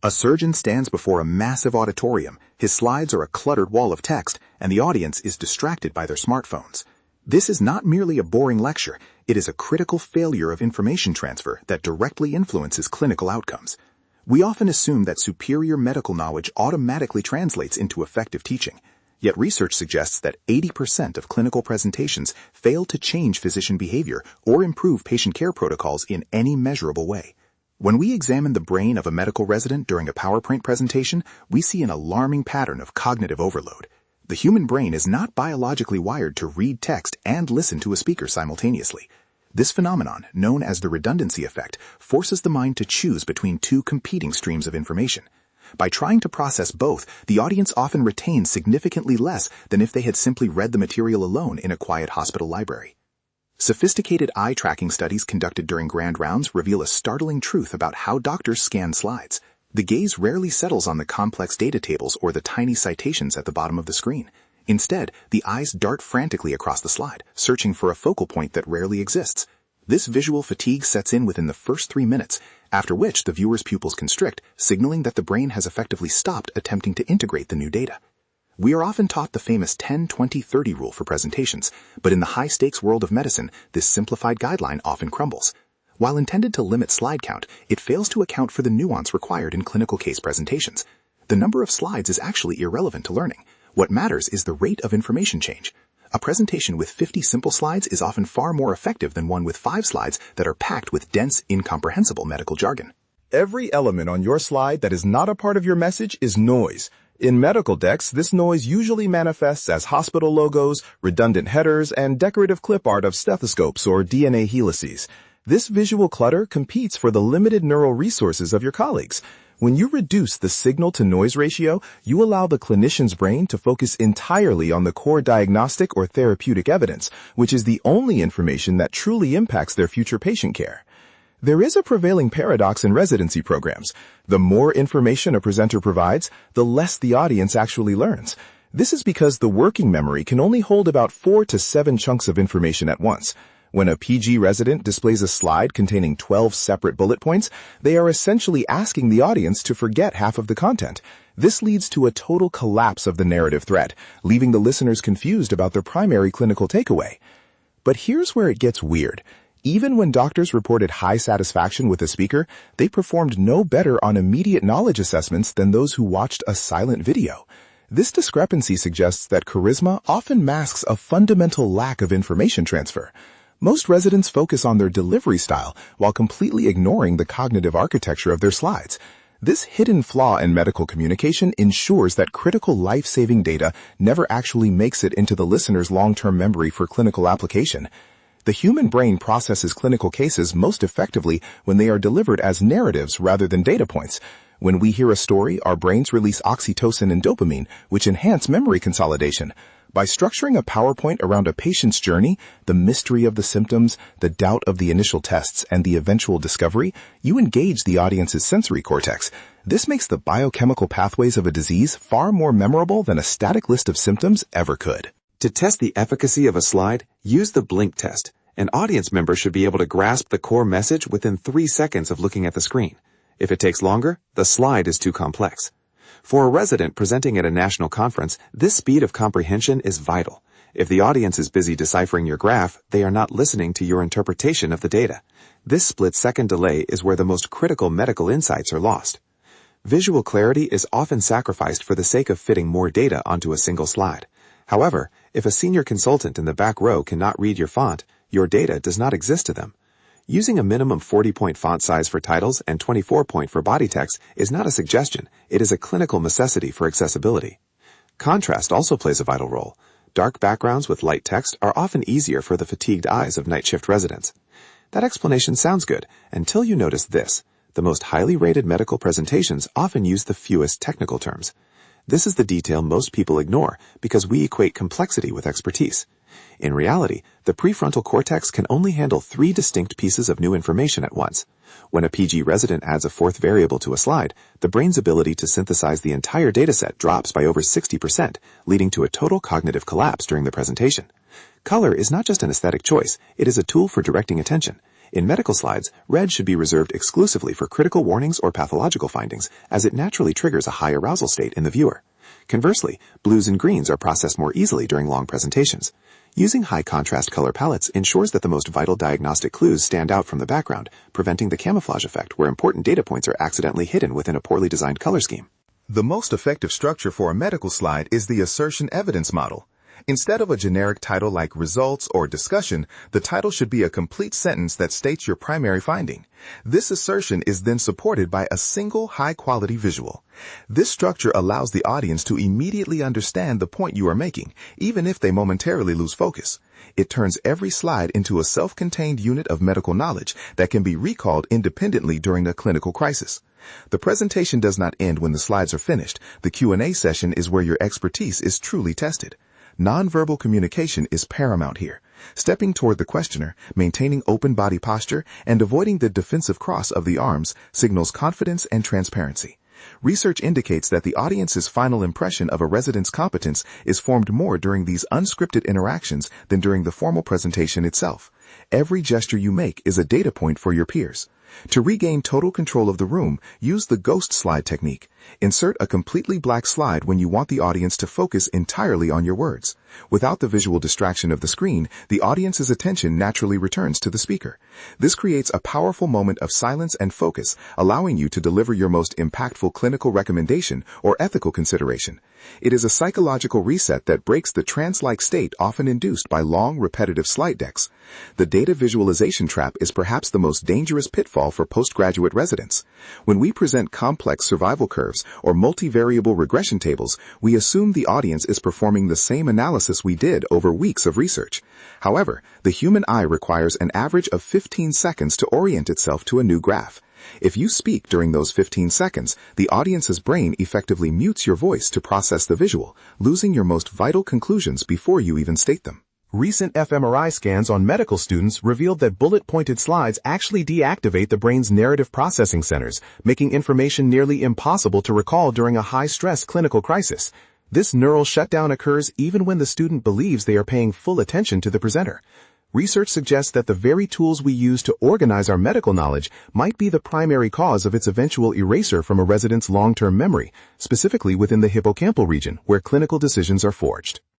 A surgeon stands before a massive auditorium, his slides are a cluttered wall of text, and the audience is distracted by their smartphones. This is not merely a boring lecture, it is a critical failure of information transfer that directly influences clinical outcomes. We often assume that superior medical knowledge automatically translates into effective teaching. Yet research suggests that 80% of clinical presentations fail to change physician behavior or improve patient care protocols in any measurable way. When we examine the brain of a medical resident during a PowerPoint presentation, we see an alarming pattern of cognitive overload. The human brain is not biologically wired to read text and listen to a speaker simultaneously. This phenomenon, known as the redundancy effect, forces the mind to choose between two competing streams of information. By trying to process both, the audience often retains significantly less than if they had simply read the material alone in a quiet hospital library. Sophisticated eye-tracking studies conducted during grand rounds reveal a startling truth about how doctors scan slides. The gaze rarely settles on the complex data tables or the tiny citations at the bottom of the screen. Instead, the eyes dart frantically across the slide, searching for a focal point that rarely exists. This visual fatigue sets in within the first 3 minutes, after which the viewer's pupils constrict, signaling that the brain has effectively stopped attempting to integrate the new data. We are often taught the famous 10-20-30 rule for presentations, but in the high-stakes world of medicine, this simplified guideline often crumbles. While intended to limit slide count, it fails to account for the nuance required in clinical case presentations. The number of slides is actually irrelevant to learning. What matters is the rate of information change. A presentation with 50 simple slides is often far more effective than one with 5 slides that are packed with dense, incomprehensible medical jargon. Every element on your slide that is not a part of your message is noise. In medical decks, this noise usually manifests as hospital logos, redundant headers, and decorative clip art of stethoscopes or DNA helices. This visual clutter competes for the limited neural resources of your colleagues. When you reduce the signal-to-noise ratio, you allow the clinician's brain to focus entirely on the core diagnostic or therapeutic evidence, which is the only information that truly impacts their future patient care. There is a prevailing paradox in residency programs. The more information a presenter provides, the less the audience actually learns. This is because the working memory can only hold about 4 to 7 chunks of information at once. When a PG resident displays a slide containing 12 separate bullet points, they are essentially asking the audience to forget half of the content. This leads to a total collapse of the narrative thread, leaving the listeners confused about their primary clinical takeaway. But here's where it gets weird. Even when doctors reported high satisfaction with a speaker, they performed no better on immediate knowledge assessments than those who watched a silent video. This discrepancy suggests that charisma often masks a fundamental lack of information transfer. Most residents focus on their delivery style while completely ignoring the cognitive architecture of their slides. This hidden flaw in medical communication ensures that critical life-saving data never actually makes it into the listener's long-term memory for clinical application. The human brain processes clinical cases most effectively when they are delivered as narratives rather than data points. When we hear a story, our brains release oxytocin and dopamine, which enhance memory consolidation. By structuring a PowerPoint around a patient's journey, the mystery of the symptoms, the doubt of the initial tests, and the eventual discovery, you engage the audience's sensory cortex. This makes the biochemical pathways of a disease far more memorable than a static list of symptoms ever could. To test the efficacy of a slide, use the blink test. An audience member should be able to grasp the core message within 3 seconds of looking at the screen. If it takes longer, the slide is too complex. For a resident presenting at a national conference, this speed of comprehension is vital. If the audience is busy deciphering your graph, they are not listening to your interpretation of the data. This split-second delay is where the most critical medical insights are lost. Visual clarity is often sacrificed for the sake of fitting more data onto a single slide. However, if a senior consultant in the back row cannot read your font, your data does not exist to them. Using a minimum 40-point font size for titles and 24-point for body text is not a suggestion, it is a clinical necessity for accessibility. Contrast also plays a vital role. Dark backgrounds with light text are often easier for the fatigued eyes of night shift residents. That explanation sounds good until you notice this. The most highly rated medical presentations often use the fewest technical terms. This is the detail most people ignore because we equate complexity with expertise. In reality, the prefrontal cortex can only handle 3 distinct pieces of new information at once. When a PG resident adds a 4th variable to a slide, the brain's ability to synthesize the entire dataset drops by over 60%, leading to a total cognitive collapse during the presentation. Color is not just an aesthetic choice, it is a tool for directing attention. In medical slides, red should be reserved exclusively for critical warnings or pathological findings, as it naturally triggers a high arousal state in the viewer. Conversely, blues and greens are processed more easily during long presentations. Using high contrast color palettes ensures that the most vital diagnostic clues stand out from the background, preventing the camouflage effect where important data points are accidentally hidden within a poorly designed color scheme. The most effective structure for a medical slide is the assertion evidence model. Instead of a generic title like results or discussion, the title should be a complete sentence that states your primary finding. This assertion is then supported by a single high-quality visual. This structure allows the audience to immediately understand the point you are making, even if they momentarily lose focus. It turns every slide into a self-contained unit of medical knowledge that can be recalled independently during a clinical crisis. The presentation does not end when the slides are finished. The Q&A session is where your expertise is truly tested. Nonverbal communication is paramount here. Stepping toward the questioner, maintaining open body posture, and avoiding the defensive cross of the arms signals confidence and transparency. Research indicates that the audience's final impression of a resident's competence is formed more during these unscripted interactions than during the formal presentation itself. Every gesture you make is a data point for your peers. To regain total control of the room, use the ghost slide technique. Insert a completely black slide when you want the audience to focus entirely on your words. Without the visual distraction of the screen, the audience's attention naturally returns to the speaker. This creates a powerful moment of silence and focus, allowing you to deliver your most impactful clinical recommendation or ethical consideration. It is a psychological reset that breaks the trance-like state often induced by long, repetitive slide decks. The data visualization trap is perhaps the most dangerous pitfall for postgraduate residents. When we present complex survival curves or multivariable regression tables, we assume the audience is performing the same analysis we did over weeks of research. However, the human eye requires an average of 15 seconds to orient itself to a new graph. If you speak during those 15 seconds, the audience's brain effectively mutes your voice to process the visual, losing your most vital conclusions before you even state them. Recent fMRI scans on medical students revealed that bullet-pointed slides actually deactivate the brain's narrative processing centers, making information nearly impossible to recall during a high-stress clinical crisis. This neural shutdown occurs even when the student believes they are paying full attention to the presenter. Research suggests that the very tools we use to organize our medical knowledge might be the primary cause of its eventual erasure from a resident's long-term memory, specifically within the hippocampal region where clinical decisions are forged.